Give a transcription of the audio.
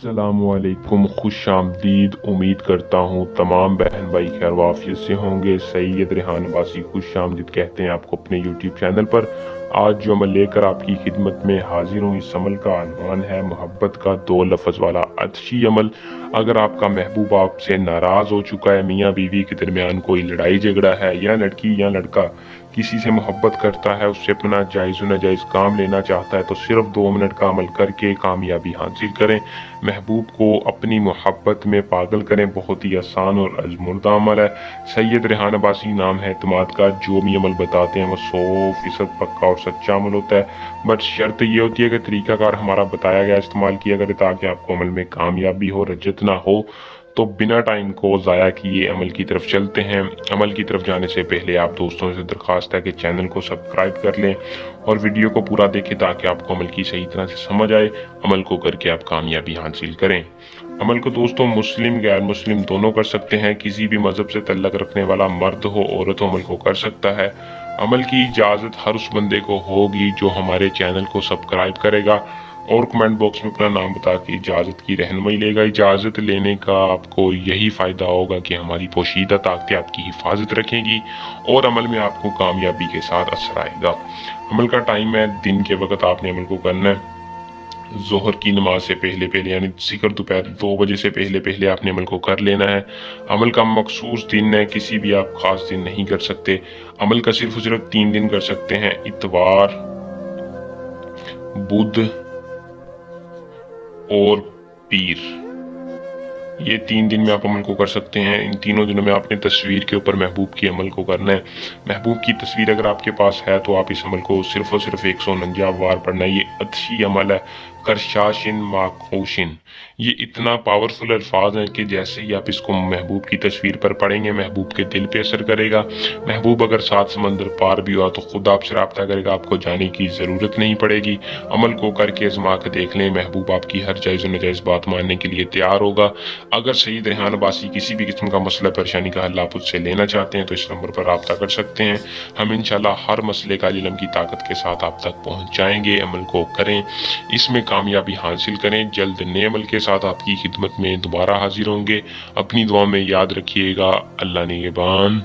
अस्सलामुअलैकुम, खुश आमदीद। उम्मीद करता हूँ तमाम बहन भाई खैर वाफियत से होंगे। सैयद रेहान अब्बासी खुश आमदीद कहते हैं आपको अपने यूट्यूब चैनल पर। आज जो अमल लेकर आपकी खिदमत में हाजिर हूँ, इस अमल का अनवान है मोहब्बत का दो लफ्ज़ वाला अच्छी अमल। अगर आपका महबूब आपसे नाराज़ हो चुका है, मियाँ बीवी के दरमियान कोई लड़ाई झगड़ा है, या लड़की या लड़का किसी से मोहब्बत करता है, उससे अपना जायज़ नाजायज़ काम लेना चाहता है, तो सिर्फ 2 मिनट का अमल करके कामयाबी हासिल करें। महबूब को अपनी मोहब्बत में पागल करें। बहुत ही आसान और अज़मुर्दा अमल है। सैयद रेहान अब्बासी नाम है एतमाद का। जो भी अमल बताते हैं वो 100% पक्का और सच्चा अमल होता है। बट शर्त ये होती है कि तरीकाकार हमारा बताया गया इस्तेमाल किया करें, ताकि आपको अमल में कामयाबी हो, रजत ना हो। तो बिना टाइम को ज़ाया किए अमल की तरफ चलते हैं। अमल की तरफ जाने से पहले आप दोस्तों से दरख्वास्त है कि चैनल को सब्सक्राइब कर लें और वीडियो को पूरा देखें, ताकि आपको अमल की सही तरह से समझ आए। अमल को करके आप कामयाबी हासिल करें। अमल को दोस्तों मुस्लिम गैर मुस्लिम दोनों कर सकते हैं। किसी भी मजहब से तल्लक रखने वाला मर्द हो औरत हो, अमल को कर सकता है। अमल की इजाज़त हर उस बंदे को होगी जो हमारे चैनल को सब्सक्राइब करेगा और कमेंट बॉक्स में अपना नाम बता के इजाज़त की रहनुमाई लेगा। इजाज़त लेने का आपको यही फ़ायदा होगा कि हमारी पोशीदा ताकतें आपकी हिफाजत रखेंगी और अमल में आपको कामयाबी के साथ असर आएगा। अमल का टाइम है, दिन के वक्त आपने अमल को करना है। जोहर की नमाज से पहले पहले यानी सिकर दोपहर 2 बजे से पहले पहले आपने अमल को कर लेना है। अमल का मखसूस दिन है, किसी भी आप खास दिन नहीं कर सकते। अमल का सिर्फ 3 दिन कर सकते हैं, इतवार, बुध और पीर। ये 3 दिन में आप अमल को कर सकते हैं। इन तीनों दिनों में आपने तस्वीर के ऊपर महबूब की अमल को करना है। महबूब की तस्वीर अगर आपके पास है तो आप इस अमल को सिर्फ और सिर्फ 149 बार पढ़ना है। ये अच्छी अमल है, करशाशिन माखूशिन। ये इतना पावरफुल अल्फाज हैं कि जैसे ही आप इसको महबूब की तस्वीर पर पढ़ेंगे, महबूब के दिल पे असर करेगा। महबूब अगर 7 समंदर पार भी हुआ तो खुद आपसे रब्ता करेगा, आपको जाने की ज़रूरत नहीं पड़ेगी। अमल को करके आजमा के देख लें, महबूब आपकी हर जायज़ नाजायज़ बात मानने के लिए तैयार होगा। अगर सैयद रेहान अब्बासी किसी भी किस्म का मसला परेशानी का हल आप उससे लेना चाहते हैं तो इस नंबर पर रब्ता कर सकते हैं। हम इंशाल्लाह हर मसले का इल्म की ताकत के साथ आप तक पहुँचाएंगे। अमल को करें, इसमें कामयाबी हासिल करें। जल्द नए अमल के साथ आपकी खिदमत में दोबारा हाजिर होंगे। अपनी दुआ में याद रखिएगा। अल्लाह निगहबान।